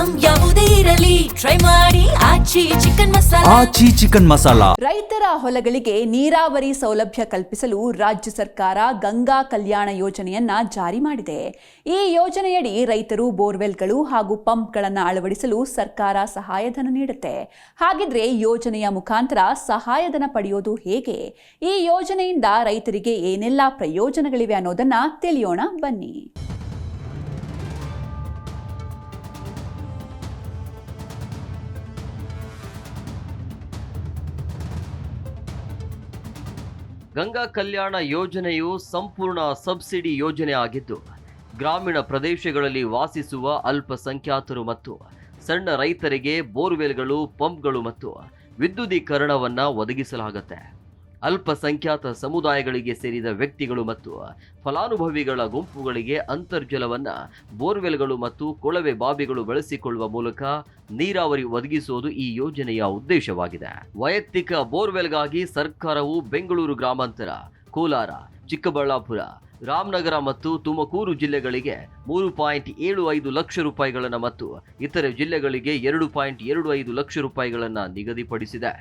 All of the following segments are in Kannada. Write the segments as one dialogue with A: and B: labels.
A: ಐಟಂ ಯಾವುದೇ ಇರಲಿ ಟ್ರೈ ಮಾಡಿ ಆಚಿ ಚಿಕನ್ ಮಸಾಲಾ.
B: ರೈತರ ಹೊಲಗಳಿಗೆ ನೀರಾವರಿ ಸೌಲಭ್ಯ ಕಲ್ಪಿಸಲು ರಾಜ್ಯ ಸರ್ಕಾರ ಗಂಗಾ ಕಲ್ಯಾಣ ಯೋಜನೆಯನ್ನ ಜಾರಿ ಮಾಡಿದೆ. ಈ ಯೋಜನೆಯಡಿ ರೈತರು ಬೋರ್ವೆಲ್ಗಳು ಹಾಗೂ ಪಂಪ್ಗಳನ್ನು ಅಳವಡಿಸಲು ಸರ್ಕಾರ ಸಹಾಯಧನ ನೀಡುತ್ತೆ. ಹಾಗಿದ್ರೆ ಯೋಜನೆಯ ಮುಖಾಂತರ ಸಹಾಯಧನ ಪಡೆಯೋದು ಹೇಗೆ? ಈ ಯೋಜನೆಯಿಂದ ರೈತರಿಗೆ ಏನೆಲ್ಲ ಪ್ರಯೋಜನಗಳಿವೆ ಅನ್ನೋದನ್ನ ತಿಳಿಯೋಣ ಬನ್ನಿ.
C: ಗಂಗಾ ಕಲ್ಯಾಣ ಯೋಜನೆಯು ಸಂಪೂರ್ಣ ಸಬ್ಸಿಡಿ ಯೋಜನೆ ಆಗಿದ್ದು, ಗ್ರಾಮೀಣ ಪ್ರದೇಶಗಳಲ್ಲಿ ವಾಸಿಸುವ ಅಲ್ಪಸಂಖ್ಯಾತರು ಮತ್ತು ಸಣ್ಣ ರೈತರಿಗೆ ಬೋರ್ವೆಲ್ಗಳು, ಪಂಪ್ಗಳು ಮತ್ತು ವಿದ್ಯುದೀಕರಣವನ್ನು ಒದಗಿಸಲಾಗುತ್ತೆ. ಅಲ್ಪಸಂಖ್ಯಾತ ಸಮುದಾಯಗಳಿಗೆ ಸೇರಿದ ವ್ಯಕ್ತಿಗಳು ಮತ್ತು ಫಲಾನುಭವಿಗಳ ಗುಂಪುಗಳಿಗೆ ಅಂತರ್ಜಲವನ್ನು ಬೋರ್ವೆಲ್ಗಳು ಮತ್ತು ಕೊಳವೆ ಬಾವಿಗಳು ಬಳಸಿಕೊಳ್ಳುವ ಮೂಲಕ ನೀರಾವರಿ ಒದಗಿಸುವುದು ಈ ಯೋಜನೆಯ ಉದ್ದೇಶವಾಗಿದೆ. ವೈಯಕ್ತಿಕ ಬೋರ್ವೆಲ್ಗಾಗಿ ಸರ್ಕಾರವು ಬೆಂಗಳೂರು ಗ್ರಾಮಾಂತರ, ಕೋಲಾರ, ಚಿಕ್ಕಬಳ್ಳಾಪುರ, ರಾಮನಗರ ಮತ್ತು ತುಮಕೂರು ಜಿಲ್ಲೆಗಳಿಗೆ 3.75 ಲಕ್ಷ ರೂಪಾಯಿಗಳನ್ನು ಮತ್ತು ಇತರೆ ಜಿಲ್ಲೆಗಳಿಗೆ 2.25 ಲಕ್ಷ ರೂಪಾಯಿಗಳನ್ನು ನಿಗದಿಪಡಿಸಿದೆ.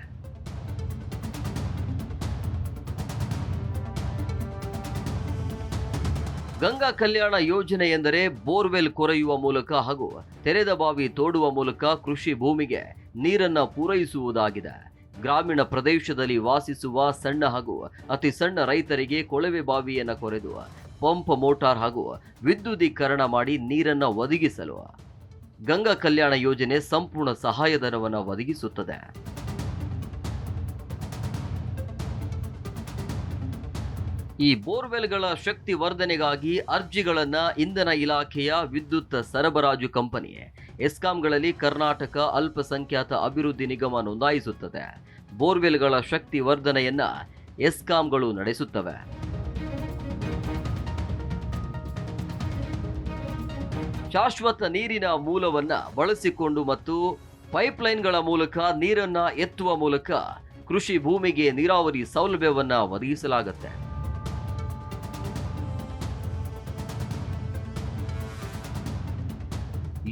C: ಗಂಗಾ ಕಲ್ಯಾಣ ಯೋಜನೆ ಎಂದರೆ ಬೋರ್ವೆಲ್ ಕೊರೆಯುವ ಮೂಲಕ ಹಾಗೂ ತೆರೆದ ಬಾವಿ ತೋಡುವ ಮೂಲಕ ಕೃಷಿ ಭೂಮಿಗೆ ನೀರನ್ನು ಪೂರೈಸುವುದಾಗಿದೆ. ಗ್ರಾಮೀಣ ಪ್ರದೇಶದಲ್ಲಿ ವಾಸಿಸುವ ಸಣ್ಣ ಹಾಗೂ ಅತಿ ಸಣ್ಣ ರೈತರಿಗೆ ಕೊಳವೆ ಬಾವಿಯನ್ನು ಕೊರೆದು ಪಂಪ್, ಮೋಟಾರ್ ಹಾಗೂ ವಿದ್ಯುದೀಕರಣ ಮಾಡಿ ನೀರನ್ನು ಒದಗಿಸಲು ಗಂಗಾ ಕಲ್ಯಾಣ ಯೋಜನೆ ಸಂಪೂರ್ಣ ಸಹಾಯಧನವನ್ನು ಒದಗಿಸುತ್ತದೆ. ಈ ಬೋರ್ವೆಲ್ಗಳ ಶಕ್ತಿ ವರ್ಧನೆಗಾಗಿ ಅರ್ಜಿಗಳನ್ನು ಇಂಧನ ಇಲಾಖೆಯ ವಿದ್ಯುತ್ ಸರಬರಾಜು ಕಂಪನಿ ಎಸ್ಕಾಂಗಳಲ್ಲಿ ಕರ್ನಾಟಕ ಅಲ್ಪಸಂಖ್ಯಾತ ಅಭಿವೃದ್ಧಿ ನಿಗಮ ನೋಂದಾಯಿಸುತ್ತದೆ. ಬೋರ್ವೆಲ್ಗಳ ಶಕ್ತಿ ವರ್ಧನೆಯನ್ನ ಎಸ್ಕಾಂಗಳು ನಡೆಸುತ್ತವೆ. ಶಾಶ್ವತ ನೀರಿನ ಮೂಲವನ್ನ ಬಳಸಿಕೊಂಡು ಮತ್ತು ಪೈಪ್ಲೈನ್ಗಳ ಮೂಲಕ ನೀರನ್ನ ಎತ್ತುವ ಮೂಲಕ ಕೃಷಿ ಭೂಮಿಗೆ ನೀರಾವರಿ ಸೌಲಭ್ಯವನ್ನ ಒದಗಿಸಲಾಗುತ್ತೆ.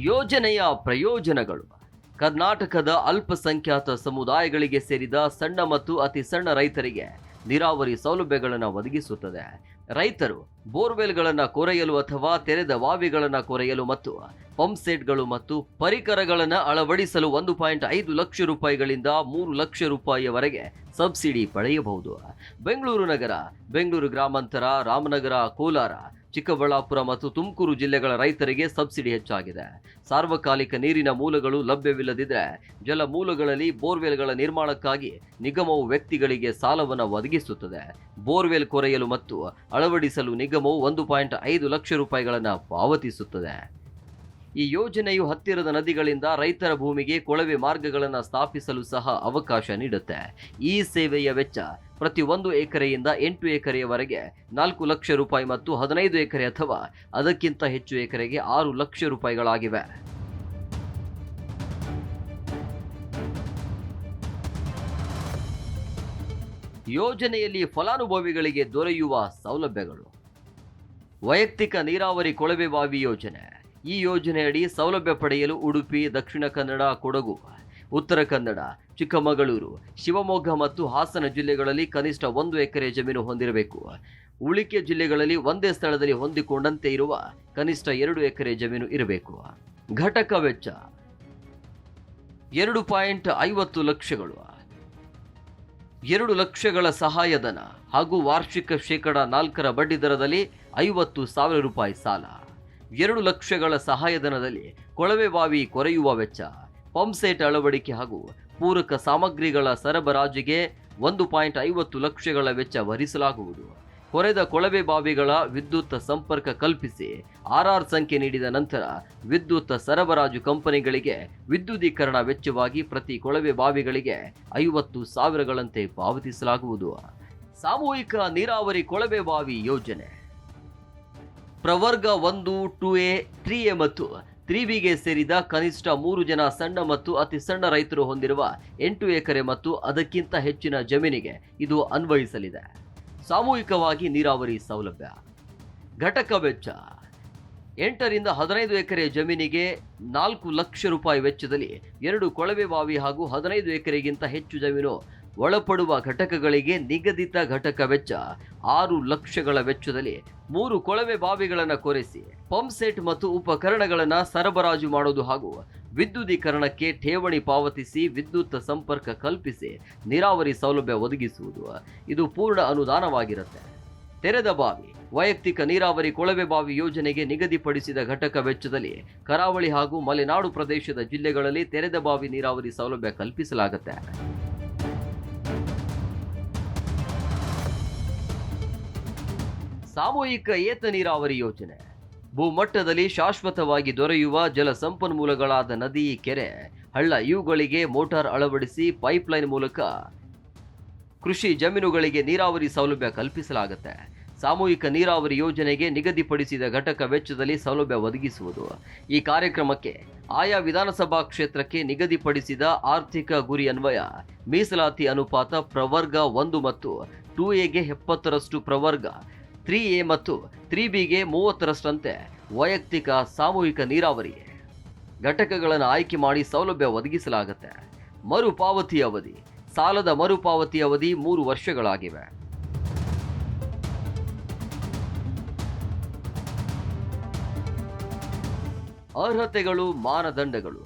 C: ಯೋಜನೆಯ ಪ್ರಯೋಜನಗಳು: ಕರ್ನಾಟಕದ ಅಲ್ಪಸಂಖ್ಯಾತ ಸಮುದಾಯಗಳಿಗೆ ಸೇರಿದ ಸಣ್ಣ ಮತ್ತು ಅತಿ ಸಣ್ಣ ರೈತರಿಗೆ ನೀರಾವರಿ ಸೌಲಭ್ಯಗಳನ್ನು ಒದಗಿಸುತ್ತದೆ. ರೈತರು ಬೋರ್ವೆಲ್ಗಳನ್ನು ಕೊರೆಯಲು ಅಥವಾ ತೆರೆದ ಬಾವಿಗಳನ್ನು ಕೊರೆಯಲು ಮತ್ತು ಪಂಪ್ ಸೆಟ್ಗಳು ಮತ್ತು ಪರಿಕರಗಳನ್ನು ಅಳವಡಿಸಲು 1.5 ಲಕ್ಷ ರೂಪಾಯಿಗಳಿಂದ 3 ಲಕ್ಷ ರೂಪಾಯಿಯವರೆಗೆ ಸಬ್ಸಿಡಿ ಪಡೆಯಬಹುದು. ಬೆಂಗಳೂರು ನಗರ, ಬೆಂಗಳೂರು ಗ್ರಾಮಾಂತರ, ರಾಮನಗರ, ಕೋಲಾರ, ಚಿಕ್ಕಬಳ್ಳಾಪುರ ಮತ್ತು ತುಮಕೂರು ಜಿಲ್ಲೆಗಳ ರೈತರಿಗೆ ಸಬ್ಸಿಡಿ ಹೆಚ್ಚಾಗಿದೆ. ಸಾರ್ವಕಾಲಿಕ ನೀರಿನ ಮೂಲಗಳು ಲಭ್ಯವಿಲ್ಲದಿದ್ದರೆ ಜಲಮೂಲಗಳಲ್ಲಿ ಬೋರ್ವೆಲ್ಗಳ ನಿರ್ಮಾಣಕ್ಕಾಗಿ ನಿಗಮವು ವ್ಯಕ್ತಿಗಳಿಗೆ ಸಾಲವನ್ನು ಒದಗಿಸುತ್ತದೆ. ಬೋರ್ವೆಲ್ ಕೊರೆಯಲು ಮತ್ತು ಅಳವಡಿಸಲು ನಿಗಮವು 1.5 ಲಕ್ಷ ರೂಪಾಯಿಗಳನ್ನು ಪಾವತಿಸುತ್ತದೆ. ಈ ಯೋಜನೆಯು ಹತ್ತಿರದ ನದಿಗಳಿಂದ ರೈತರ ಭೂಮಿಗೆ ಕೊಳವೆ ಮಾರ್ಗಗಳನ್ನು ಸ್ಥಾಪಿಸಲು ಸಹ ಅವಕಾಶ ನೀಡುತ್ತೆ. ಈ ಸೇವೆಯ ವೆಚ್ಚ ಪ್ರತಿ 1 ಎಕರೆಯಿಂದ 8 ಎಕರೆಯವರೆಗೆ 4 ಲಕ್ಷ ರೂಪಾಯಿ ಮತ್ತು 15 ಎಕರೆ ಅಥವಾ ಅದಕ್ಕಿಂತ ಹೆಚ್ಚು ಎಕರೆಗೆ 6 ಲಕ್ಷ ರೂಪಾಯಿಗಳಾಗಿವೆ. ಯೋಜನೆಯಲ್ಲಿ ಫಲಾನುಭವಿಗಳಿಗೆ ದೊರೆಯುವ ಸೌಲಭ್ಯಗಳು: ವೈಯಕ್ತಿಕ ನೀರಾವರಿ ಕೊಳವೆ ಬಾವಿ ಯೋಜನೆ. ಈ ಯೋಜನೆಯಡಿ ಸೌಲಭ್ಯ ಪಡೆಯಲು ಉಡುಪಿ, ದಕ್ಷಿಣ ಕನ್ನಡ, ಕೊಡಗು, ಉತ್ತರ ಕನ್ನಡ, ಚಿಕ್ಕಮಗಳೂರು, ಶಿವಮೊಗ್ಗ ಮತ್ತು ಹಾಸನ ಜಿಲ್ಲೆಗಳಲ್ಲಿ ಕನಿಷ್ಠ 1 ಎಕರೆ ಜಮೀನು ಹೊಂದಿರಬೇಕು. ಉಳಿಕೆ ಜಿಲ್ಲೆಗಳಲ್ಲಿ ಒಂದೇ ಸ್ಥಳದಲ್ಲಿ ಹೊಂದಿಕೊಂಡಂತೆ ಇರುವ ಕನಿಷ್ಠ 2 ಎಕರೆ ಜಮೀನು ಇರಬೇಕು. ಘಟಕ ವೆಚ್ಚ 2.50 ಲಕ್ಷಗಳು, 2 ಲಕ್ಷಗಳ ಸಹಾಯಧನ ಹಾಗೂ ವಾರ್ಷಿಕ ಶೇಕಡ 4 ಬಡ್ಡಿ ದರದಲ್ಲಿ 50,000 ರೂಪಾಯಿ ಸಾಲ. 2 ಲಕ್ಷಗಳ ಸಹಾಯಧನದಲ್ಲಿ ಕೊಳವೆ ಬಾವಿ ಕೊರೆಯುವ ವೆಚ್ಚ, ಪಂಪ್ಸೆಟ್ ಅಳವಡಿಕೆ ಹಾಗೂ ಪೂರಕ ಸಾಮಗ್ರಿಗಳ ಸರಬರಾಜಿಗೆ 1.50 ಲಕ್ಷಗಳ ವೆಚ್ಚ ಭರಿಸಲಾಗುವುದು. ಕೊರೆದ ಕೊಳವೆ ಬಾವಿಗಳ ವಿದ್ಯುತ್ ಸಂಪರ್ಕ ಕಲ್ಪಿಸಿ ಆರ್ಆರ್ ಸಂಖ್ಯೆ ನೀಡಿದ ನಂತರ ವಿದ್ಯುತ್ ಸರಬರಾಜು ಕಂಪನಿಗಳಿಗೆ ವಿದ್ಯುದೀಕರಣ ವೆಚ್ಚವಾಗಿ ಪ್ರತಿ ಕೊಳವೆ ಬಾವಿಗಳಿಗೆ 50,000ಗಳಂತೆ ಪಾವತಿಸಲಾಗುವುದು. ಸಾಮೂಹಿಕ ನೀರಾವರಿ ಕೊಳವೆ ಬಾವಿ ಯೋಜನೆ ಪ್ರವರ್ಗ 1, 2A, 3A ಮತ್ತು 3Bಗೆ ಸೇರಿದ ಕನಿಷ್ಠ 3 ಜನ ಸಣ್ಣ ಮತ್ತು ಅತಿ ಸಣ್ಣ ರೈತರು ಹೊಂದಿರುವ 8 ಎಕರೆ ಮತ್ತು ಅದಕ್ಕಿಂತ ಹೆಚ್ಚಿನ ಜಮೀನಿಗೆ ಇದು ಅನ್ವಯಿಸಲಿದೆ. ಸಾಮೂಹಿಕವಾಗಿ ನೀರಾವರಿ ಸೌಲಭ್ಯ. ಘಟಕ ವೆಚ್ಚ 8 ರಿಂದ 15 ಎಕರೆ ಜಮೀನಿಗೆ 4 ಲಕ್ಷ ರೂಪಾಯಿ ವೆಚ್ಚದಲ್ಲಿ 2 ಕೊಳವೆ ಬಾವಿ ಹಾಗೂ 15 ಎಕರೆಗಿಂತ ಹೆಚ್ಚು ಜಮೀನು ಒಳಪಡುವ ಘಟಕಗಳಿಗೆ ನಿಗದಿತ ಘಟಕ ವೆಚ್ಚ 6 ಲಕ್ಷಗಳ ವೆಚ್ಚದಲ್ಲಿ 3 ಕೊಳವೆ ಬಾವಿಗಳನ್ನು ಕೊರೆಸಿ ಪಂಪ್ ಸೆಟ್ ಮತ್ತು ಉಪಕರಣಗಳನ್ನು ಸರಬರಾಜು ಮಾಡುವುದು ಹಾಗೂ ವಿದ್ಯುದೀಕರಣಕ್ಕೆ ಠೇವಣಿ ಪಾವತಿಸಿ ವಿದ್ಯುತ್ ಸಂಪರ್ಕ ಕಲ್ಪಿಸಿ ನೀರಾವರಿ ಸೌಲಭ್ಯ ಒದಗಿಸುವುದು ಇದು ಪೂರ್ಣ ಅನುದಾನವಾಗಿರುತ್ತೆ. ತೆರೆದ ಬಾವಿ ವೈಯಕ್ತಿಕ ನೀರಾವರಿ ಕೊಳವೆ ಬಾವಿ ಯೋಜನೆಗೆ ನಿಗದಿಪಡಿಸಿದ ಘಟಕ ವೆಚ್ಚದಲ್ಲಿ ಕರಾವಳಿ ಹಾಗೂ ಮಲೆನಾಡು ಪ್ರದೇಶದ ಜಿಲ್ಲೆಗಳಲ್ಲಿ ತೆರೆದ ಬಾವಿ ನೀರಾವರಿ ಸೌಲಭ್ಯ ಕಲ್ಪಿಸಲಾಗುತ್ತೆ. ಸಾಮೂಹಿಕ ಏತ ನೀರಾವರಿ ಯೋಜನೆ ಭೂಮಟ್ಟದಲ್ಲಿ ಶಾಶ್ವತವಾಗಿ ದೊರೆಯುವ ಜಲ ಸಂಪನ್ಮೂಲಗಳಾದ ನದಿ, ಕೆರೆ, ಹಳ್ಳ ಇವುಗಳಿಗೆ ಮೋಟಾರ್ ಅಳವಡಿಸಿ ಪೈಪ್ಲೈನ್ ಮೂಲಕ ಕೃಷಿ ಜಮೀನುಗಳಿಗೆ ನೀರಾವರಿ ಸೌಲಭ್ಯ ಕಲ್ಪಿಸಲಾಗುತ್ತೆ. ಸಾಮೂಹಿಕ ನೀರಾವರಿ ಯೋಜನೆಗೆ ನಿಗದಿಪಡಿಸಿದ ಘಟಕ ವೆಚ್ಚದಲ್ಲಿ ಸೌಲಭ್ಯ ಒದಗಿಸುವುದು. ಈ ಕಾರ್ಯಕ್ರಮಕ್ಕೆ ಆಯಾ ವಿಧಾನಸಭಾ ಕ್ಷೇತ್ರಕ್ಕೆ ನಿಗದಿಪಡಿಸಿದ ಆರ್ಥಿಕ ಗುರಿ ಅನ್ವಯ ಮೀಸಲಾತಿ ಅನುಪಾತ ಪ್ರವರ್ಗ 1 ಮತ್ತು 2A 70% ಪ್ರವರ್ಗ 3A ಮತ್ತು 3Bಗೆ 30%ರಂತೆ ವೈಯಕ್ತಿಕ ಸಾಮೂಹಿಕ ನೀರಾವರಿ ಘಟಕಗಳನ್ನು ಆಯ್ಕೆ ಮಾಡಿ ಸೌಲಭ್ಯ ಒದಗಿಸಲಾಗುತ್ತೆ. ಮರುಪಾವತಿ ಅವಧಿ ಸಾಲದ ಮರುಪಾವತಿ ಅವಧಿ 3 ವರ್ಷಗಳಾಗಿವೆ. ಅರ್ಹತೆಗಳು, ಮಾನದಂಡಗಳು.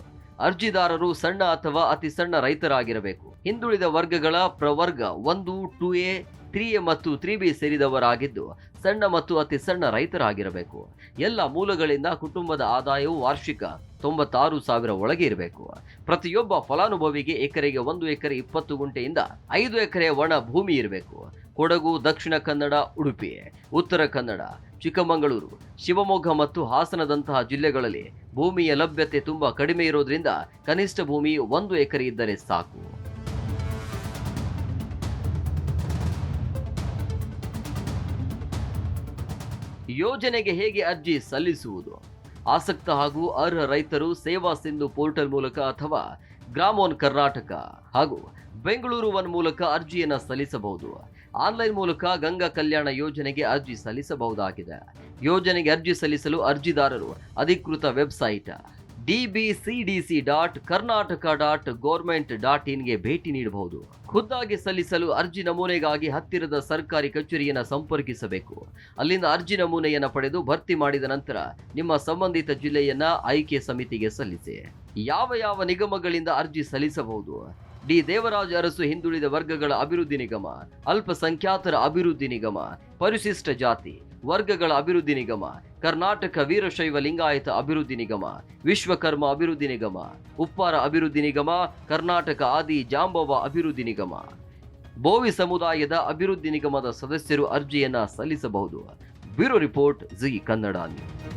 C: ಅರ್ಜಿದಾರರು ಸಣ್ಣ ಅಥವಾ ಅತಿ ಸಣ್ಣ ರೈತರಾಗಿರಬೇಕು. ಹಿಂದುಳಿದ ವರ್ಗಗಳ ಪ್ರವರ್ಗ 1, 2A, 3A ಮತ್ತು 3B ಸೇರಿದವರಾಗಿದ್ದು ಸಣ್ಣ ಮತ್ತು ಅತಿ ಸಣ್ಣ ರೈತರಾಗಿರಬೇಕು. ಎಲ್ಲ ಮೂಲಗಳಿಂದ ಕುಟುಂಬದ ಆದಾಯವು ವಾರ್ಷಿಕ 96,000 ಒಳಗೆ ಇರಬೇಕು. ಪ್ರತಿಯೊಬ್ಬ ಫಲಾನುಭವಿಗೆ ಎಕರೆಗೆ 1 ಎಕರೆ 20 ಗುಂಟೆಯಿಂದ 5 ಎಕರೆ ಒಣ ಭೂಮಿ ಇರಬೇಕು. ಕೊಡಗು, ದಕ್ಷಿಣ ಕನ್ನಡ, ಉಡುಪಿ, ಉತ್ತರ ಕನ್ನಡ, ಚಿಕ್ಕಮಗಳೂರು, ಶಿವಮೊಗ್ಗ ಮತ್ತು ಹಾಸನದಂತಹ ಜಿಲ್ಲೆಗಳಲ್ಲಿ ಭೂಮಿಯ ಲಭ್ಯತೆ ತುಂಬಾ ಕಡಿಮೆ ಇರೋದ್ರಿಂದ ಕನಿಷ್ಠ ಭೂಮಿ 1 ಎಕರೆ ಇದ್ದರೆ ಸಾಕು. ಯೋಜನೆಗೆ ಹೇಗೆ ಅರ್ಜಿ ಸಲ್ಲಿಸುವುದು? ಆಸಕ್ತ ಹಾಗೂ ಅರ್ಹ ರೈತರು ಸೇವಾ ಸಿಂಧು ಪೋರ್ಟಲ್ ಮೂಲಕ ಅಥವಾ ಗ್ರಾಮೋನ್ ಕರ್ನಾಟಕ ಹಾಗೂ ಬೆಂಗಳೂರು 1 ಮೂಲಕ ಅರ್ಜಿಯನ್ನು ಸಲ್ಲಿಸಬಹುದು. ಆನ್ಲೈನ್ ಮೂಲಕ ಗಂಗಾ ಕಲ್ಯಾಣ ಯೋಜನೆಗೆ ಅರ್ಜಿ ಸಲ್ಲಿಸಬಹುದಾಗಿದೆ. ಯೋಜನೆಗೆ ಅರ್ಜಿ ಸಲ್ಲಿಸಲು ಅರ್ಜಿದಾರರು ಅಧಿಕೃತ ವೆಬ್ಸೈಟ್ dbcdc.karnataka.government.in ಭೇಟಿ ನೀಡಬಹುದು. ಖುದ್ದಾಗಿ ಸಲ್ಲಿಸಲು ಅರ್ಜಿ ನಮೂನೆಗಾಗಿ ಹತ್ತಿರದ ಸರ್ಕಾರಿ ಕಚೇರಿಯನ್ನು ಸಂಪರ್ಕಿಸಬೇಕು. ಅಲ್ಲಿಂದ ಅರ್ಜಿ ನಮೂನೆಯನ್ನು ಪಡೆದು ಭರ್ತಿ ಮಾಡಿದ ನಂತರ ನಿಮ್ಮ ಸಂಬಂಧಿತ ಜಿಲ್ಲೆಯನ್ನ ಆಯ್ಕೆ ಸಮಿತಿಗೆ ಸಲ್ಲಿಸಿ. ಯಾವ ನಿಗಮಗಳಿಂದ ಅರ್ಜಿ ಸಲ್ಲಿಸಬಹುದು? ಡಿ ದೇವರಾಜ ಅರಸು ಹಿಂದುಳಿದ ವರ್ಗಗಳ ಅಭಿವೃದ್ಧಿ ನಿಗಮ, ಅಲ್ಪಸಂಖ್ಯಾತರ ಅಭಿವೃದ್ಧಿ ನಿಗಮ, ಪರಿಶಿಷ್ಟ ಜಾತಿ ವರ್ಗಗಳ ಅಭಿವೃದ್ಧಿ ನಿಗಮ, ಕರ್ನಾಟಕ ವೀರಶೈವ ಲಿಂಗಾಯತ ಅಭಿವೃದ್ಧಿ ನಿಗಮ, ವಿಶ್ವಕರ್ಮ ಅಭಿವೃದ್ಧಿ ನಿಗಮ, ಉಪ್ಪಾರ ಅಭಿವೃದ್ಧಿ ನಿಗಮ, ಕರ್ನಾಟಕ ಆದಿ ಜಾಂಬವ ಅಭಿವೃದ್ಧಿ ನಿಗಮ, ಬೋವಿ ಸಮುದಾಯದ ಅಭಿವೃದ್ಧಿ ನಿಗಮದ ಸದಸ್ಯರು ಅರ್ಜಿಯನ್ನ ಸಲ್ಲಿಸಬಹುದು. Bureau report, G Kannada news.